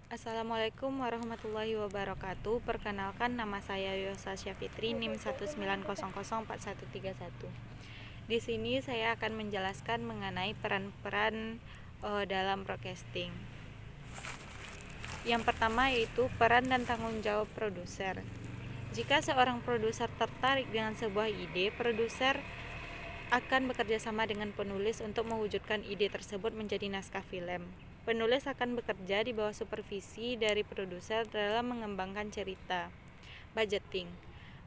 Assalamualaikum warahmatullahi wabarakatuh. Perkenalkan, nama saya Yosasya Fitri, NIM 190041131. Di sini saya akan menjelaskan mengenai peran-peran dalam broadcasting. Yang pertama yaitu peran dan tanggung jawab produser. Jika seorang produser tertarik dengan sebuah ide, produser akan bekerja sama dengan penulis untuk mewujudkan ide tersebut menjadi naskah film. Penulis akan bekerja di bawah supervisi dari produser dalam mengembangkan cerita. Budgeting.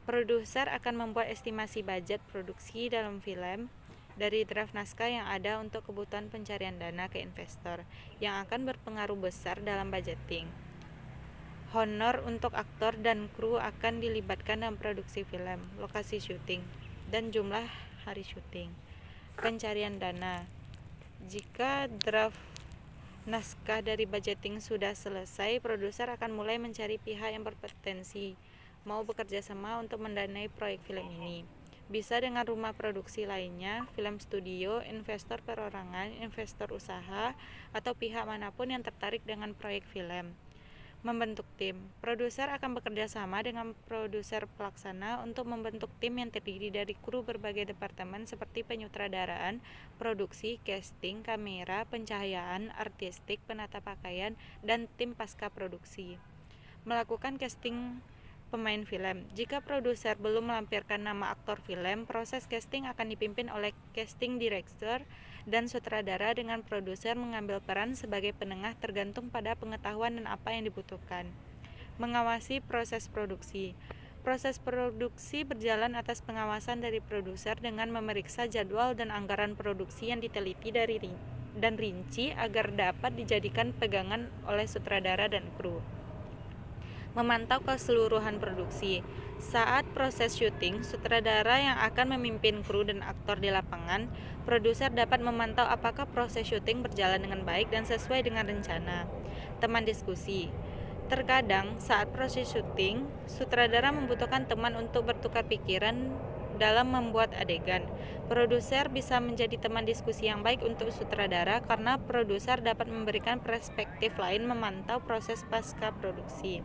Produser akan membuat estimasi budget produksi dalam film dari draft naskah yang ada untuk kebutuhan pencarian dana ke investor, yang akan berpengaruh besar dalam budgeting. Honor untuk aktor dan kru akan dilibatkan dalam produksi film, lokasi syuting, dan jumlah hari syuting. Pencarian dana. Jika draft naskah dari budgeting sudah selesai, produser akan mulai mencari pihak yang berpotensi mau bekerja sama untuk mendanai proyek film ini. Bisa dengan rumah produksi lainnya, film studio, investor perorangan, investor usaha, atau pihak manapun yang tertarik dengan proyek film. Membentuk tim. Produser akan bekerja sama dengan produser pelaksana untuk membentuk tim yang terdiri dari kru berbagai departemen seperti penyutradaraan, produksi, casting, kamera, pencahayaan, artistik, penata pakaian, dan tim pasca produksi. Melakukan casting pemain film. Jika produser belum melampirkan nama aktor film, proses casting akan dipimpin oleh casting director dan sutradara dengan produser mengambil peran sebagai penengah tergantung pada pengetahuan dan apa yang dibutuhkan. Mengawasi proses produksi. Proses produksi berjalan atas pengawasan dari produser dengan memeriksa jadwal dan anggaran produksi yang diteliti dan rinci agar dapat dijadikan pegangan oleh sutradara dan kru. Memantau keseluruhan produksi. Saat proses syuting, sutradara yang akan memimpin kru dan aktor di lapangan, produser dapat memantau apakah proses syuting berjalan dengan baik dan sesuai dengan rencana. Teman diskusi. Terkadang saat proses syuting, sutradara membutuhkan teman untuk bertukar pikiran dalam membuat adegan. Produser bisa menjadi teman diskusi yang baik untuk sutradara karena produser dapat memberikan perspektif lain memantau proses pasca produksi.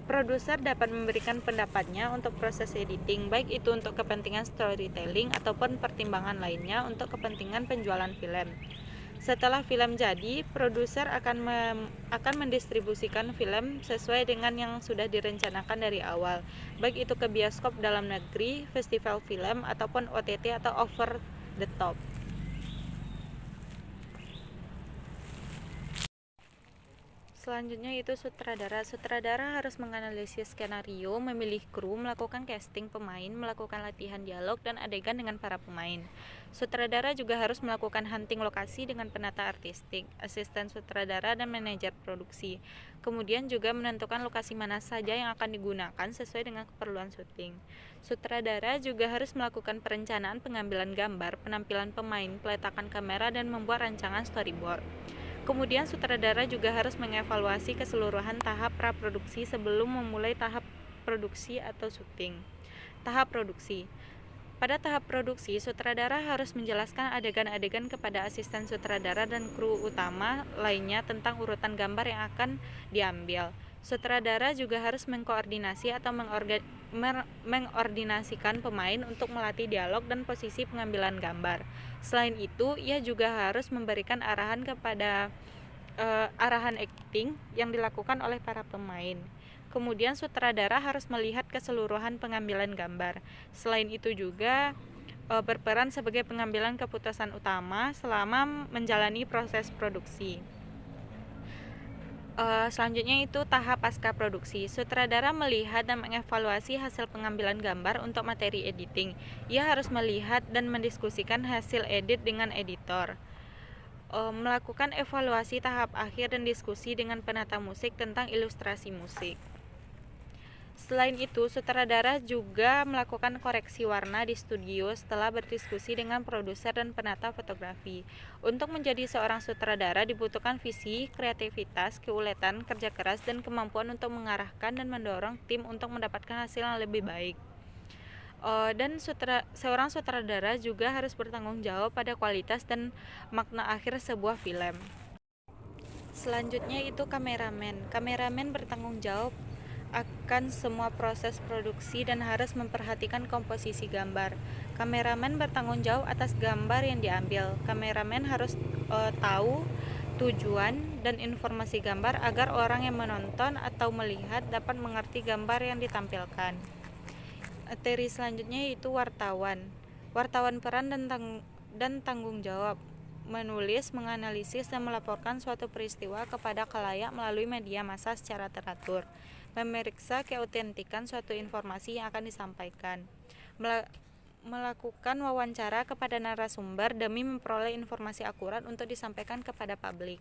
Produser dapat memberikan pendapatnya untuk proses editing, baik itu untuk kepentingan storytelling ataupun pertimbangan lainnya untuk kepentingan penjualan film. Setelah film jadi, produser akan mendistribusikan film sesuai dengan yang sudah direncanakan dari awal, baik itu ke bioskop dalam negeri, festival film, ataupun OTT atau over the top. Selanjutnya itu sutradara. Sutradara harus menganalisis skenario, memilih kru, melakukan casting pemain, melakukan latihan dialog dan adegan dengan para pemain. Sutradara juga harus melakukan hunting lokasi dengan penata artistik, asisten sutradara dan manajer produksi. Kemudian juga menentukan lokasi mana saja yang akan digunakan sesuai dengan keperluan syuting. Sutradara juga harus melakukan perencanaan pengambilan gambar, penampilan pemain, peletakan kamera dan membuat rancangan storyboard. Kemudian sutradara juga harus mengevaluasi keseluruhan tahap praproduksi sebelum memulai tahap produksi atau syuting. Tahap produksi. Pada tahap produksi, sutradara harus menjelaskan adegan-adegan kepada asisten sutradara dan kru utama lainnya tentang urutan gambar yang akan diambil. Sutradara juga harus mengkoordinasi atau mengordinasikan pemain untuk melatih dialog dan posisi pengambilan gambar. Selain itu, ia juga harus memberikan arahan kepada arahan acting yang dilakukan oleh para pemain. Kemudian sutradara harus melihat keseluruhan pengambilan gambar. Selain itu juga berperan sebagai pengambilan keputusan utama selama menjalani proses produksi. Selanjutnya itu tahap pasca produksi. Sutradara melihat dan mengevaluasi hasil pengambilan gambar untuk materi editing. Ia harus melihat dan mendiskusikan hasil edit dengan editor. Melakukan evaluasi tahap akhir dan diskusi dengan penata musik tentang ilustrasi musik. Selain itu, sutradara juga melakukan koreksi warna di studio setelah berdiskusi dengan produser dan penata fotografi. Untuk menjadi seorang sutradara dibutuhkan visi, kreativitas, keuletan, kerja keras, dan kemampuan untuk mengarahkan dan mendorong tim untuk mendapatkan hasil yang lebih baik. Dan seorang sutradara juga harus bertanggung jawab pada kualitas dan makna akhir sebuah film. Selanjutnya itu kameramen. Kameramen bertanggung jawab akan semua proses produksi dan harus memperhatikan komposisi gambar. Kameramen bertanggung jawab atas gambar yang diambil. Kameramen harus tahu tujuan dan informasi gambar agar orang yang menonton atau melihat dapat mengerti gambar yang ditampilkan. Materi selanjutnya yaitu wartawan. Wartawan peran dan tanggung jawab menulis, menganalisis, dan melaporkan suatu peristiwa kepada khalayak melalui media massa secara teratur, memeriksa keautentikan suatu informasi yang akan disampaikan, melakukan wawancara kepada narasumber demi memperoleh informasi akurat untuk disampaikan kepada publik,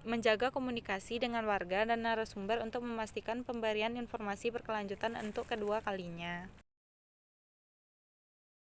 menjaga komunikasi dengan warga dan narasumber untuk memastikan pemberian informasi berkelanjutan untuk kedua kalinya.